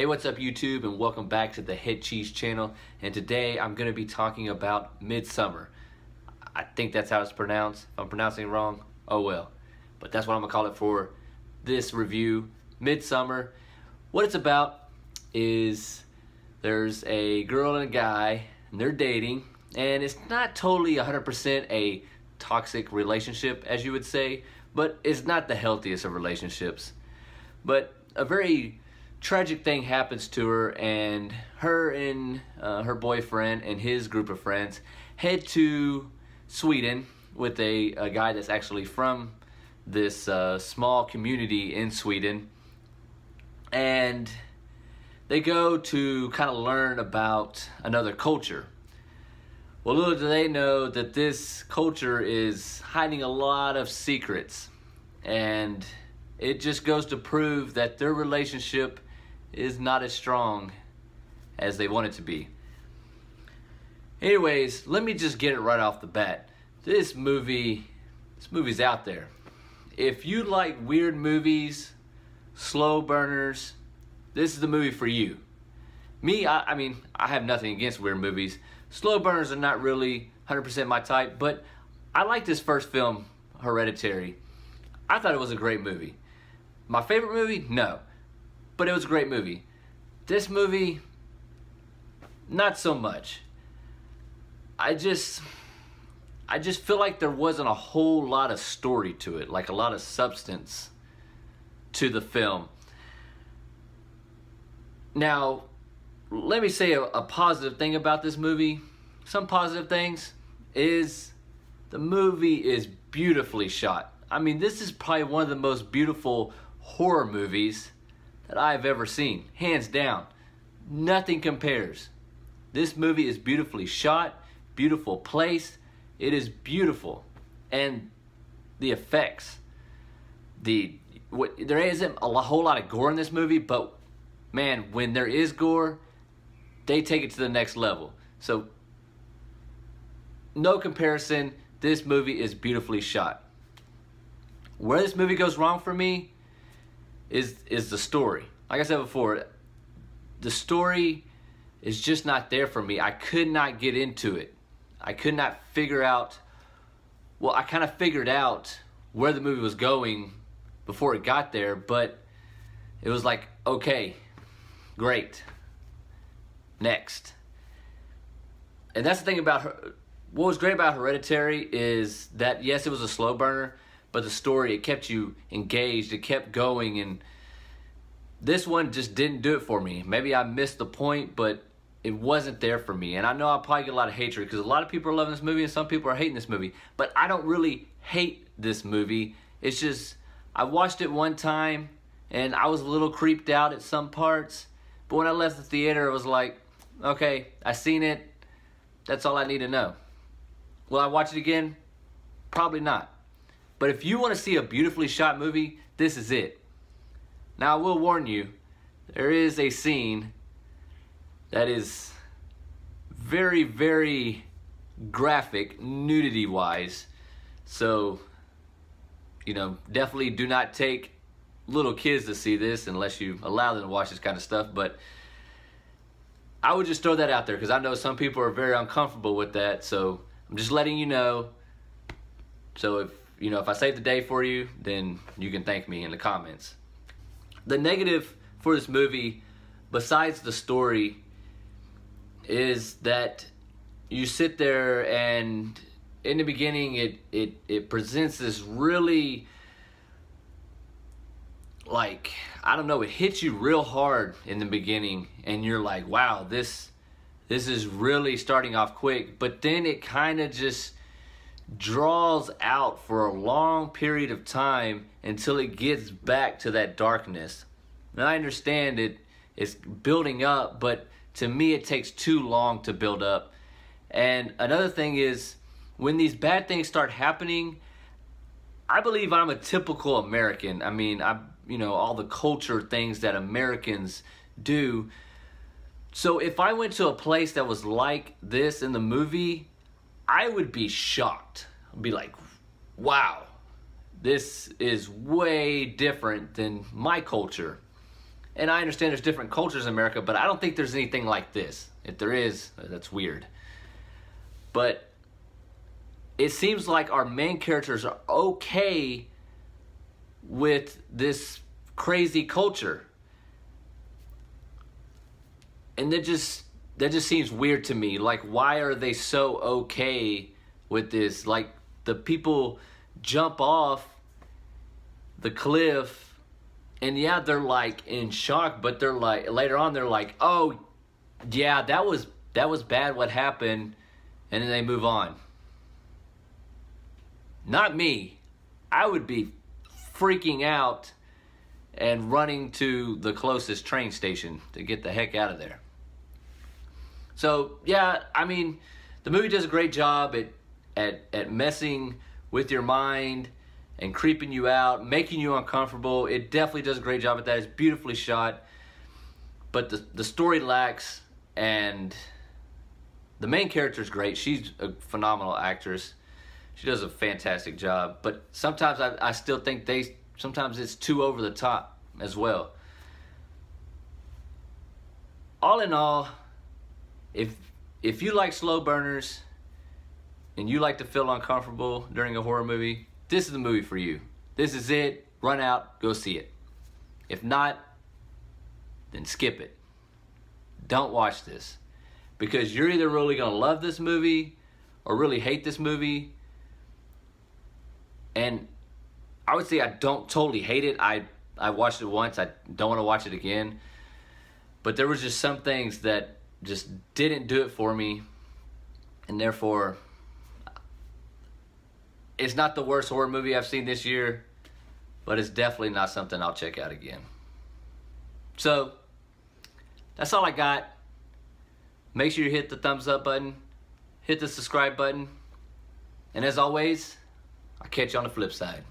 Hey, what's up YouTube, and welcome back to the Head Cheese channel. And today I'm going to be talking about Midsommar. I think that's how it's pronounced. If I'm pronouncing it wrong, oh well. But that's what I'm going to call it for this review, Midsommar. What it's about is there's a girl and a guy, and they're dating, and it's not totally 100% a toxic relationship, as you would say, but it's not the healthiest of relationships. But a very tragic thing happens to her, and her boyfriend and his group of friends head to Sweden with a guy that's actually from this small community in Sweden, and they go to kind of learn about another culture. Well, little do they know that this culture is hiding a lot of secrets, and it just goes to prove that their relationship is not as strong as they want it to be. Anyways, let me just get it right off the bat. This movie's out there. If you like weird movies, slow burners, this is the movie for you. Me, I mean, I have nothing against weird movies. Slow burners are not really 100% my type, but I like this first film, Hereditary. I thought it was a great movie. My favorite movie? No. But it was a great movie. This movie, not so much. I just feel like there wasn't a whole lot of story to it, like a lot of substance to the film. Now, let me say a positive thing about this movie. Some positive things is the movie is beautifully shot. I mean, this is probably one of the most beautiful horror movies that I've ever seen, hands down. Nothing compares. This movie is beautifully shot, beautiful placed. It is beautiful, and the effects. There isn't a whole lot of gore in this movie, but man, when there is gore, they take it to the next level. So, no comparison. This movie is beautifully shot. Where this movie goes wrong for me is the story. Like I said before, the story is just not there for me. I could not get into it. I could not figure out, well, I kind of figured out where the movie was going before it got there, but it was like, okay, great, next. And that's the thing about her. What was great about Hereditary is that, yes, it was a slow burner, but the story, it kept you engaged, it kept going, and this one just didn't do it for me. Maybe I missed the point, but it wasn't there for me. And I know I'll probably get a lot of hatred because a lot of people are loving this movie and some people are hating this movie, but I don't really hate this movie. It's just, I watched it one time and I was a little creeped out at some parts, but when I left the theater, it was like, okay, I seen it, that's all I need to know. Will I watch it again? Probably not. But if you want to see a beautifully shot movie, this is it. Now, I will warn you, there is a scene that is very, very graphic, nudity-wise. So, you know, definitely do not take little kids to see this unless you allow them to watch this kind of stuff. But I would just throw that out there because I know some people are very uncomfortable with that. So I'm just letting you know. So if I saved the day for you, then you can thank me in the comments. The negative for this movie, besides the story, is that you sit there and in the beginning it presents this really, like, I don't know, it hits you real hard in the beginning and you're like, wow, this is really starting off quick, but then it kind of just draws out for a long period of time until it gets back to that darkness. And I understand it's building up, but to me it takes too long to build up. And another thing is, when these bad things start happening, I believe I'm a typical American. I mean, all the culture things that Americans do. So if I went to a place that was like this in the movie, I would be shocked. I'd be like, wow, this is way different than my culture. And I understand there's different cultures in America, but I don't think there's anything like this. If there is, that's weird. But it seems like our main characters are okay with this crazy culture. And that just seems weird to me. Like, why are they so okay with this? Like, the people jump off the cliff, and yeah, they're like in shock, but they're like, later on they're like, oh yeah, that was bad what happened, and then they move on. Not me. I would be freaking out and running to the closest train station to get the heck out of there. So yeah, I mean, the movie does a great job at messing with your mind and creeping you out, making you uncomfortable. It definitely does a great job at that. It's beautifully shot, but the story lacks, and the main character is great. She's a phenomenal actress. She does a fantastic job, but sometimes I still think sometimes it's too over the top as well. All in all, if you like slow burners and you like to feel uncomfortable during a horror movie, this is the movie for you. This is it. Run out, go see it. If not, then skip it. Don't watch this, because you're either really gonna love this movie or really hate this movie. And I would say I don't totally hate it. I watched it once. I don't want to watch it again. But there was just some things that just didn't do it for me, and therefore it's not the worst horror movie I've seen this year, but it's definitely not something I'll check out again. So that's all I got. Make sure you hit the thumbs up button, hit the subscribe button, and as always, I'll catch you on the flip side.